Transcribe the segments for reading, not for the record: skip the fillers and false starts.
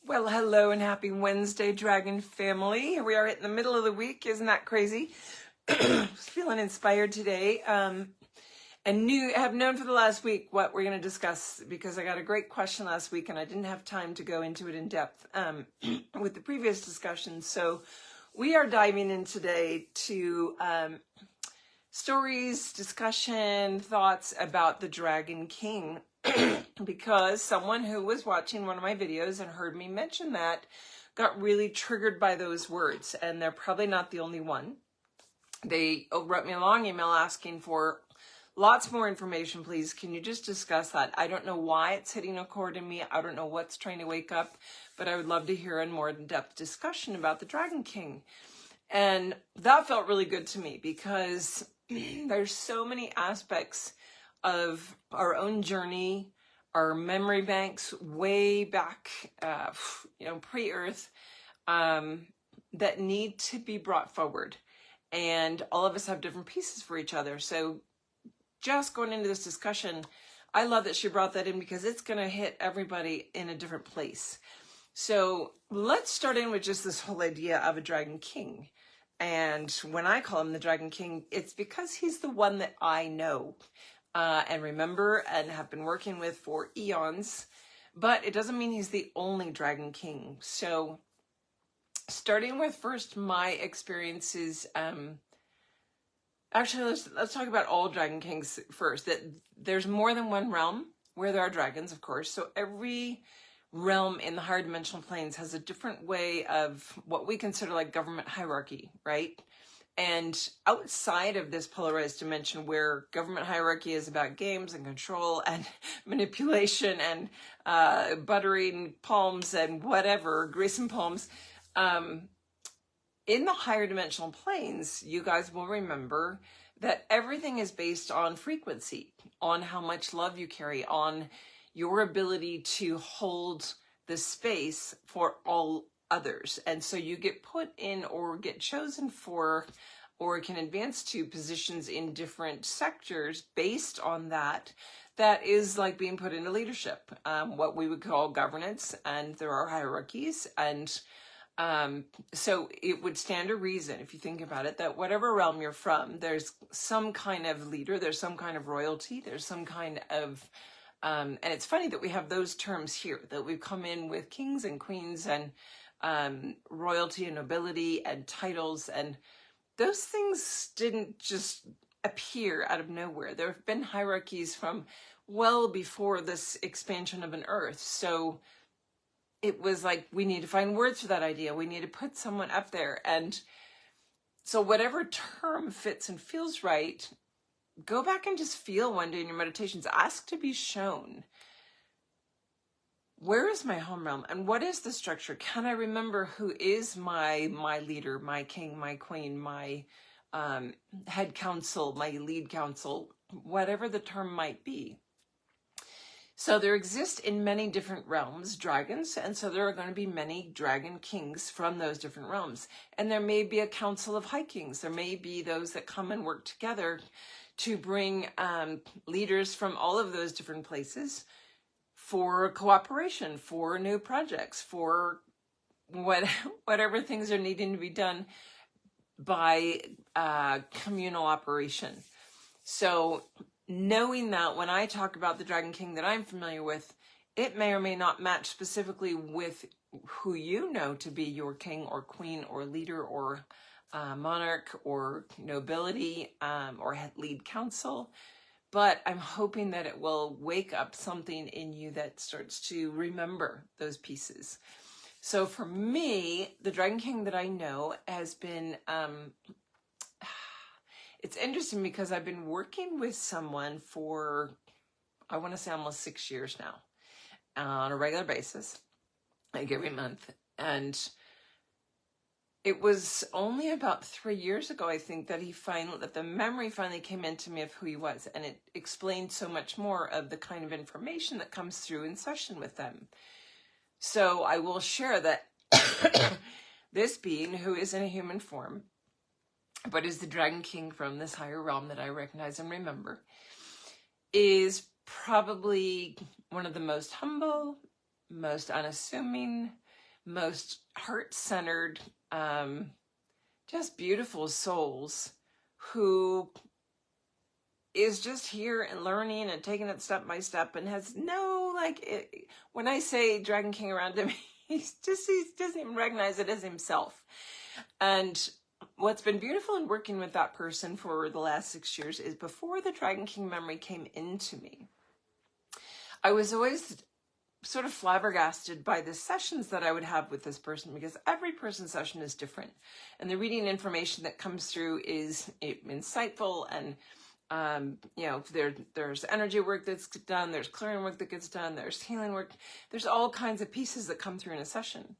Well, hello and happy Wednesday, Dragon family. Here we are in the middle of the week. Isn't that crazy? Feeling inspired today. And have known for the last week what we're going to discuss because I got a great question last week and I didn't have time to go into it in depth with the previous discussion. So we are diving in today to stories, discussion, thoughts about the Dragon King. Because someone who was watching one of my videos and heard me mention that got really triggered by those words, and they're probably not the only one. They wrote me a long email asking for lots more information, please. Can you just discuss that? I don't know why it's hitting a chord in me. I don't know what's trying to wake up, but I would love to hear a more in-depth discussion about the Dragon King. And that felt really good to me because there's so many aspects of our own journey, our memory banks way back, pre-Earth, that need to be brought forward. And all of us have different pieces for each other. So just going into this discussion, I love that she brought that in because it's going to hit everybody in a different place. So let's start in with just this whole idea of a Dragon King. And when I call him the Dragon King, it's because he's the one that I know and remember and have been working with for eons, but it doesn't mean he's the only Dragon King. So starting with first my experiences, actually let's talk about all Dragon Kings first. That there's more than one realm where there are dragons, of course. So every realm in the higher dimensional planes has a different way of what we consider like government hierarchy, right? And outside of this polarized dimension where government hierarchy is about games and control and manipulation and buttering palms and whatever, greasing palms, in the higher dimensional planes, you guys will remember that everything is based on frequency, on how much love you carry, on your ability to hold the space for all others. And so you get put in or get chosen for or can advance to positions in different sectors based on that. That is like being put into leadership, what we would call governance, and there are hierarchies. And so it would stand to reason, if you think about it, that whatever realm you're from, there's some kind of leader, there's some kind of royalty, there's some kind of and it's funny that we have those terms here, that we've come in with kings and queens and royalty and nobility and titles, and those things didn't just appear out of nowhere. There have been hierarchies from well before this expansion of an earth. So it was like, we need to find words for that idea. We need to put someone up there. And so whatever term fits and feels right, go back and just feel one day in your meditations. Ask to be shown, where is my home realm and what is the structure? Can I remember who is my leader, my king, my queen, my head council, my lead council, whatever the term might be. So there exist in many different realms dragons, and so there are going to be many dragon kings from those different realms. And there may be a council of high kings. There may be those that come and work together to bring leaders from all of those different places for cooperation, for new projects, for whatever things are needing to be done by communal operation. So knowing that when I talk about the Dragon King that I'm familiar with, it may or may not match specifically with who you know to be your king or queen or leader or monarch or nobility or lead council, but I'm hoping that it will wake up something in you that starts to remember those pieces. So for me, the Dragon King that I know has been, it's interesting because I've been working with someone for, I want to say almost 6 years now, on a regular basis, like every month. And it was only about 3 years ago, I think, that the memory finally came into me of who he was. And it explained so much more of the kind of information that comes through in session with them. So I will share that this being, who is in a human form, but is the Dragon King from this higher realm that I recognize and remember, is probably one of the most humble, most unassuming, most heart-centered, just beautiful souls who is just here and learning and taking it step by step and has no, when I say Dragon King around him, he doesn't even recognize it as himself. And what's been beautiful in working with that person for the last 6 years is before the Dragon King memory came into me, I was always sort of flabbergasted by the sessions that I would have with this person, because every person's session is different. And the reading information that comes through is insightful, and there's energy work that's done, there's clearing work that gets done, there's healing work, there's all kinds of pieces that come through in a session.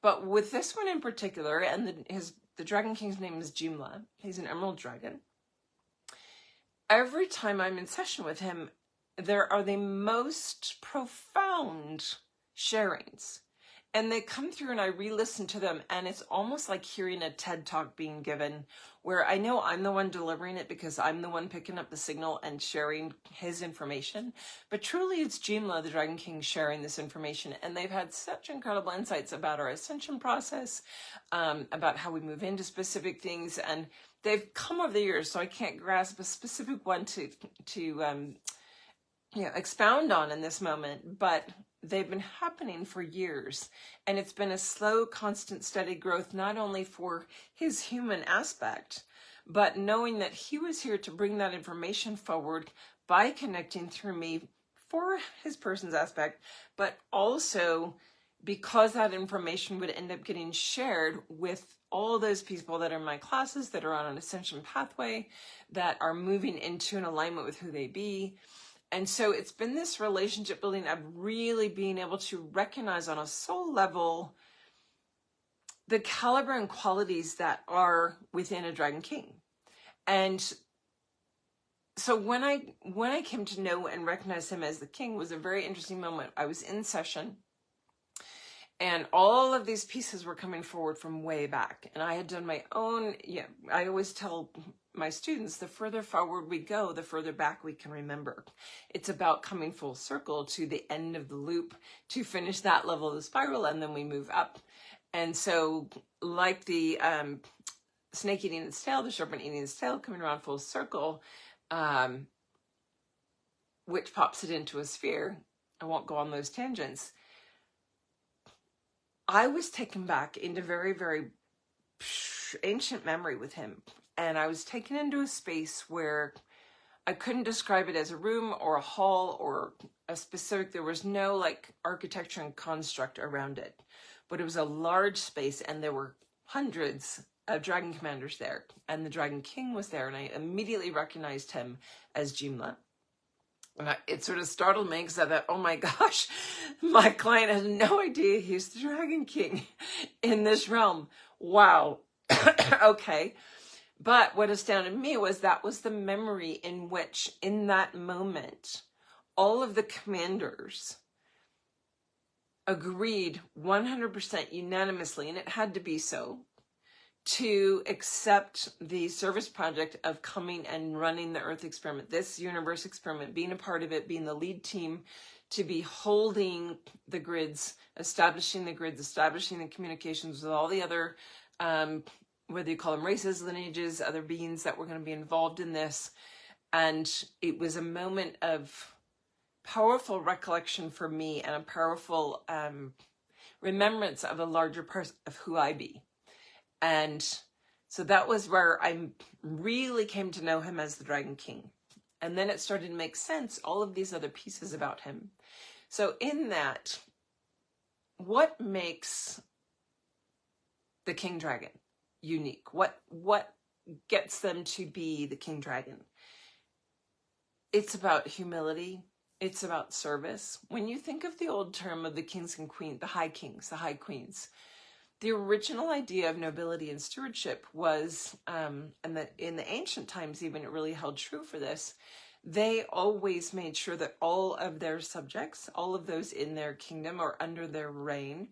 But with this one in particular, and the Dragon King's name is Jimla, he's an emerald dragon. Every time I'm in session with him, there are the most profound sharings. And they come through and I re-listen to them, and it's almost like hearing a TED Talk being given, where I know I'm the one delivering it because I'm the one picking up the signal and sharing his information. But truly it's Jimla, the Dragon King, sharing this information. And they've had such incredible insights about our ascension process, about how we move into specific things. And they've come over the years, so I can't grasp a specific one to expound on in this moment, but they've been happening for years. And it's been a slow, constant, steady growth, not only for his human aspect, but knowing that he was here to bring that information forward by connecting through me for his person's aspect, but also because that information would end up getting shared with all those people that are in my classes, that are on an ascension pathway, that are moving into an alignment with who they be. And so it's been this relationship building of really being able to recognize on a soul level the caliber and qualities that are within a Dragon King. And so when I came to know and recognize him as the King was a very interesting moment. I was in session, and all of these pieces were coming forward from way back. And I had done my own, I always tell my students, the further forward we go, the further back we can remember. It's about coming full circle to the end of the loop to finish that level of the spiral, and then we move up. And so like the snake eating its tail, the serpent eating its tail, coming around full circle, which pops it into a sphere. I won't go on those tangents. I was taken back into very, very ancient memory with him. And I was taken into a space where I couldn't describe it as a room or a hall or a specific, there was no architecture and construct around it. But it was a large space, and there were hundreds of dragon commanders there. And the Dragon King was there, and I immediately recognized him as Jimla. And it sort of startled me because I thought, oh my gosh, my client has no idea he's the Dragon King in this realm. Wow. Okay. But what astounded me was that was the memory in which, in that moment, all of the commanders agreed 100% unanimously, and it had to be so, to accept the service project of coming and running the Earth experiment, this universe experiment, being a part of it, being the lead team, to be holding the grids, establishing the communications with all the other, whether you call them races, lineages, other beings that were going to be involved in this. And it was a moment of powerful recollection for me, and a powerful remembrance of a larger part of who I be. And so that was where I really came to know him as the Dragon King. And then it started to make sense, all of these other pieces about him. So in that, what makes the King Dragon unique? What gets them to be the King Dragon? It's about humility. It's about service. When you think of the old term of the kings and queens, the high kings, the high queens, the original idea of nobility and stewardship was, and that in the ancient times even, it really held true for this, they always made sure that all of their subjects, all of those in their kingdom or under their reign,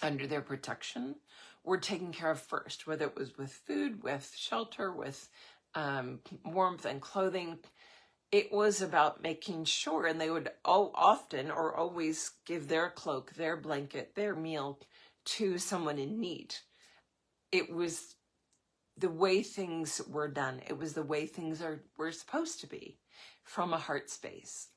under their protection, were taken care of first, whether it was with food, with shelter, with warmth and clothing. it was about making sure, and they would often or always give their cloak, their blanket, their meal to someone in need. It was the way things were done. It was the way things were supposed to be from a heart space.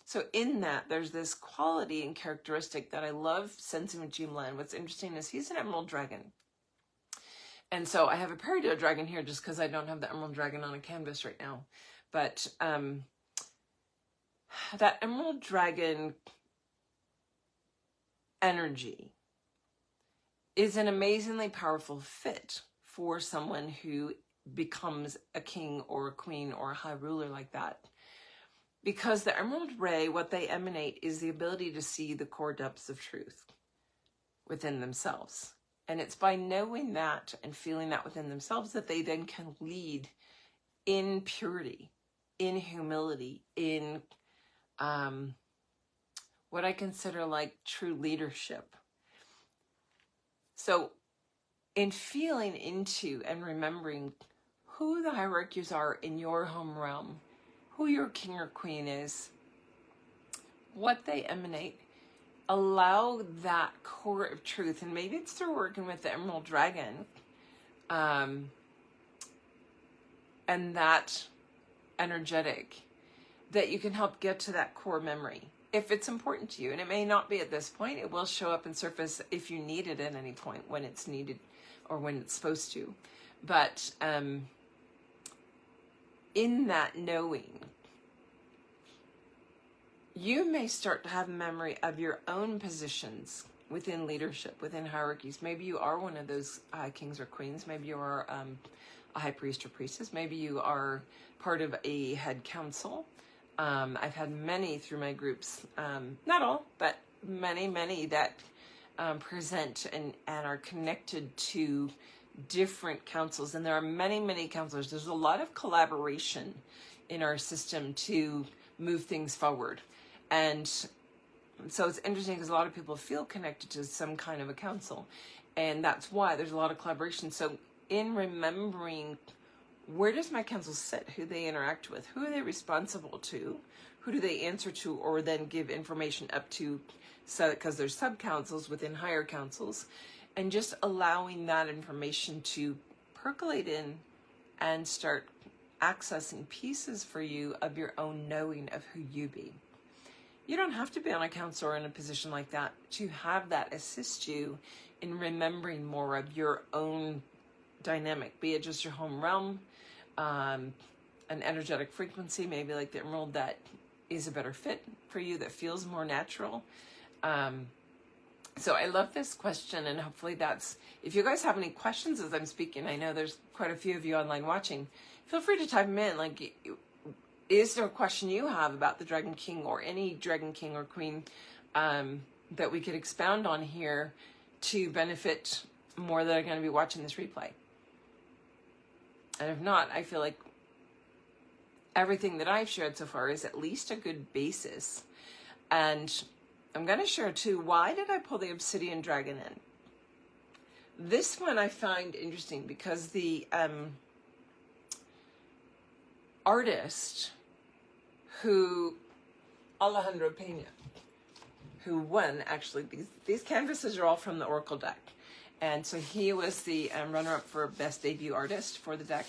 So in that, there's this quality and characteristic that I love sensing with Dreamland. What's interesting is he's an emerald dragon. And so I have a peridot dragon here just because I don't have the emerald dragon on a canvas right now. But that emerald dragon energy is an amazingly powerful fit for someone who becomes a king or a queen or a high ruler like that. Because the emerald ray, what they emanate is the ability to see the core depths of truth within themselves. And it's by knowing that and feeling that within themselves that they then can lead in purity, in humility, in what I consider like true leadership. So in feeling into and remembering who the hierarchies are in your home realm, who your king or queen is, what they emanate, allow that core of truth. And maybe it's through working with the emerald dragon and that energetic that you can help get to that core memory if it's important to you. And it may not be at this point. It will show up and surface if you need it at any point when it's needed or when it's supposed to. But in that knowing, you may start to have memory of your own positions within leadership, within hierarchies. Maybe you are one of those kings or queens. Maybe you are a high priest or priestess. Maybe you are part of a head council. I've had many through my groups, not all, but many that present and are connected to different councils. And there are many counselors. There's a lot of collaboration in our system to move things forward. And so it's interesting because a lot of people feel connected to some kind of a council. And that's why there's a lot of collaboration. So in remembering, where does my council sit? Who they interact with? Who are they responsible to? Who do they answer to or then give information up to? So because there's sub-councils within higher councils. And just allowing that information to percolate in and start accessing pieces for you of your own knowing of who you be. You don't have to be on a council or in a position like that to have that assist you in remembering more of your own dynamic, be it just your home realm, an energetic frequency, maybe like the emerald that is a better fit for you, that feels more natural. So I love this question, and hopefully that's, if you guys have any questions as I'm speaking, I know there's quite a few of you online watching, feel free to type them in. Like, is there a question you have about the Dragon King or any Dragon King or Queen that we could expound on here to benefit more that are going to be watching this replay? And if not, I feel like everything that I've shared so far is at least a good basis. And I'm going to share too, why did I pull the Obsidian Dragon in? This one I find interesting because the artist who, Alejandro Pena, who won, actually, these canvases are all from the Oracle deck. And so he was the runner-up for Best Debut Artist for the deck.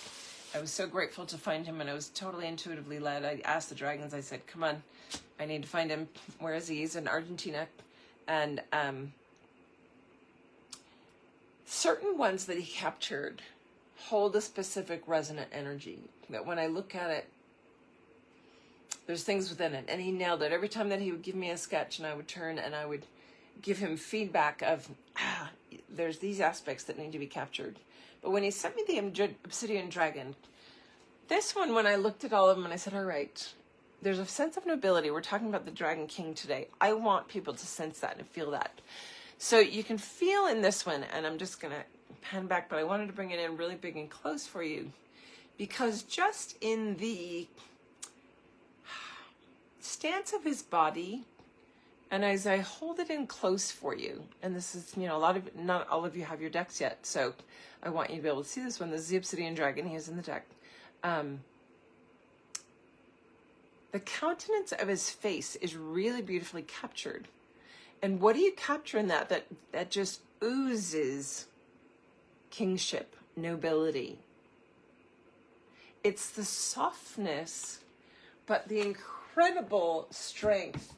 I was so grateful to find him, and I was totally intuitively led. I asked the dragons, I said, come on, I need to find him. Where is he? He's in Argentina. And certain ones that he captured hold a specific resonant energy that when I look at it, there's things within it. And he nailed it. Every time that he would give me a sketch and I would turn and I would give him feedback of, there's these aspects that need to be captured. But when he sent me the Obsidian Dragon, this one, when I looked at all of them and I said, all right, there's a sense of nobility. We're talking about the Dragon King today. I want people to sense that and feel that. So you can feel in this one, and I'm just going to pan back, but I wanted to bring it in really big and close for you, because just in the stance of his body, and as I hold it in close for you, and this is, you know, not all of you have your decks yet, so I want you to be able to see this one. This is the Obsidian Dragon. He is in the deck. the countenance of his face is really beautifully captured. And what do you capture in that just oozes kingship, nobility? It's the softness, but the incredible strength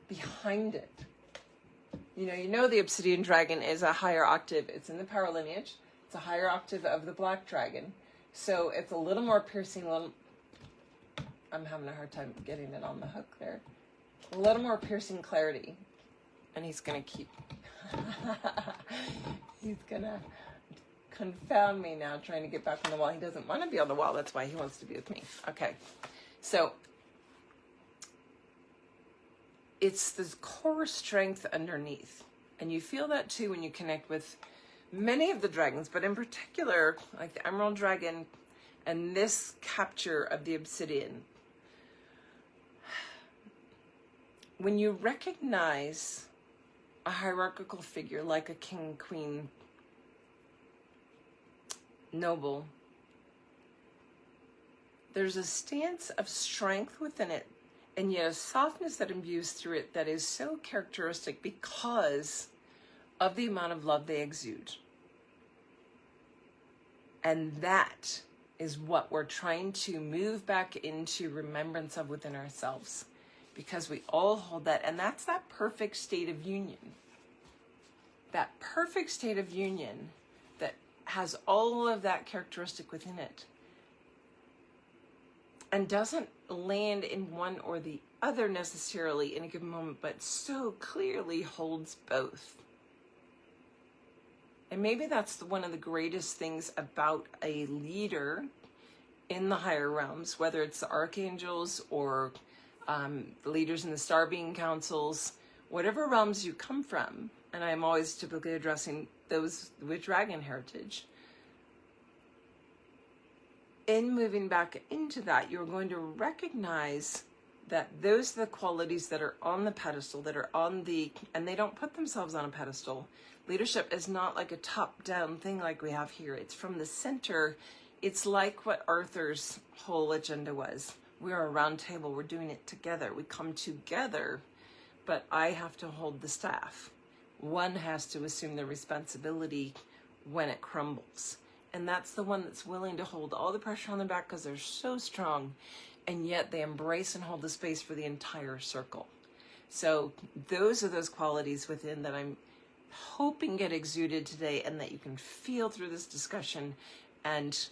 behind it. You know the obsidian dragon is a higher octave. It's in the power lineage. It's a higher octave of the black dragon. So it's a little more piercing, I'm having a hard time getting it on the hook there. A little more piercing clarity. And he's going to keep, he's going to confound me now trying to get back on the wall. He doesn't want to be on the wall. That's why he wants to be with me. Okay. So it's the core strength underneath. And you feel that too when you connect with many of the dragons, but in particular, like the Emerald Dragon and this capture of the obsidian. When you recognize a hierarchical figure like a king, queen, noble, there's a stance of strength within it, and yet a softness that imbues through it that is so characteristic because of the amount of love they exude. And that is what we're trying to move back into remembrance of within ourselves, because we all hold that, and that's that perfect state of union. That perfect state of union that has all of that characteristic within it and doesn't land in one or the other necessarily in a given moment, but so clearly holds both. And maybe that's one of the greatest things about a leader in the higher realms, whether it's the archangels or the leaders in the star being councils, whatever realms you come from. And I'm always typically addressing those with dragon heritage. In moving back into that, you're going to recognize that those are the qualities that are on the pedestal, that are on the, and they don't put themselves on a pedestal. Leadership is not like a top-down thing like we have here. It's from the center. It's like what Arthur's whole agenda was. We're a round table. We're doing it together. We come together, but I have to hold the staff. One has to assume the responsibility when it crumbles. And that's the one that's willing to hold all the pressure on their back because they're so strong, and yet they embrace and hold the space for the entire circle. So those are those qualities within that I'm hoping get exuded today, and that you can feel through this discussion and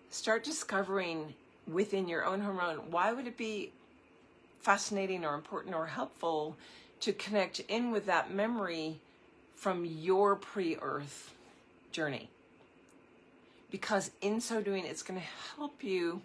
start discovering within your own home. Why would it be fascinating or important or helpful to connect in with that memory from your pre-earth journey? Because in so doing, it's going to help you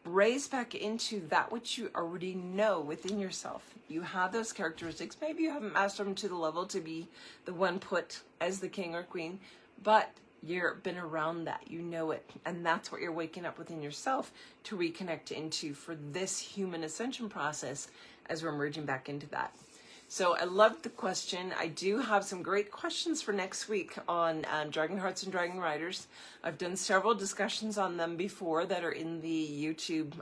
raise back into that which you already know within yourself. You have those characteristics. Maybe you haven't mastered them to the level to be the one put as the king or queen, but you've been around that. You know it. And that's what you're waking up within yourself to reconnect into for this human ascension process as we're merging back into that. So I loved the question. I do have some great questions for next week on Dragon Hearts and Dragon Riders. I've done several discussions on them before that are in the YouTube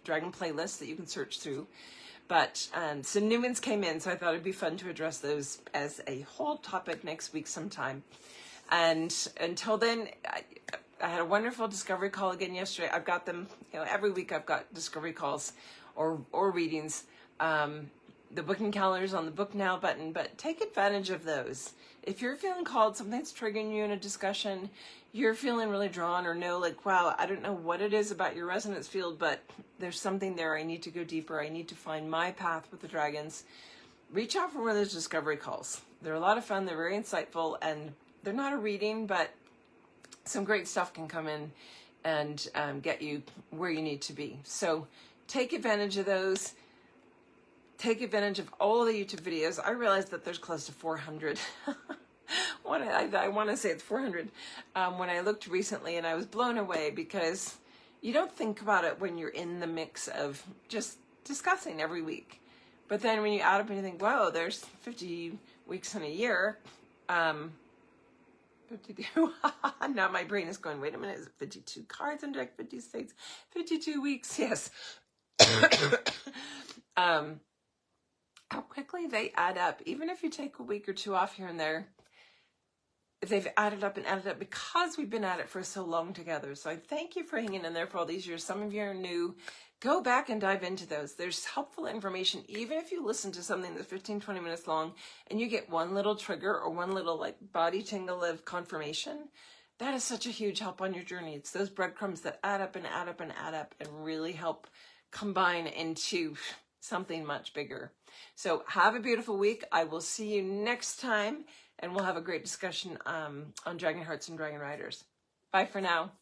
Dragon playlist that you can search through. But some new ones came in, so I thought it'd be fun to address those as a whole topic next week sometime. And until then, I had a wonderful discovery call again yesterday. I've got them, every week I've got discovery calls or readings. The booking calendars on the Book Now button, but take advantage of those. If you're feeling called, something's triggering you in a discussion, you're feeling really drawn or know, like, wow, I don't know what it is about your resonance field, but there's something there. I need to go deeper. I need to find my path with the dragons. Reach out for one of those discovery calls. They're a lot of fun. They're very insightful, and they're not a reading, but some great stuff can come in and get you where you need to be. So take advantage of those. Take advantage of all the YouTube videos. I realize that there's close to 400. I want to say it's 400. When I looked recently, and I was blown away because you don't think about it when you're in the mix of just discussing every week. But then when you add up and you think, wow, there's 50 weeks in a year. 52. Now my brain is going, wait a minute, is it 52 cards in deck, 50 states, 52 weeks? Yes. How quickly they add up. Even if you take a week or two off here and there, they've added up and added up because we've been at it for so long together. So I thank you for hanging in there for all these years. Some of you are new. Go back and dive into those. There's helpful information. Even if you listen to something that's 15, 20 minutes long and you get one little trigger or one little like body tingle of confirmation, that is such a huge help on your journey. It's those breadcrumbs that add up and add up and add up and really help combine into something much bigger. So have a beautiful week. I will see you next time, and we'll have a great discussion on Dragon Hearts and Dragon Riders. Bye for now.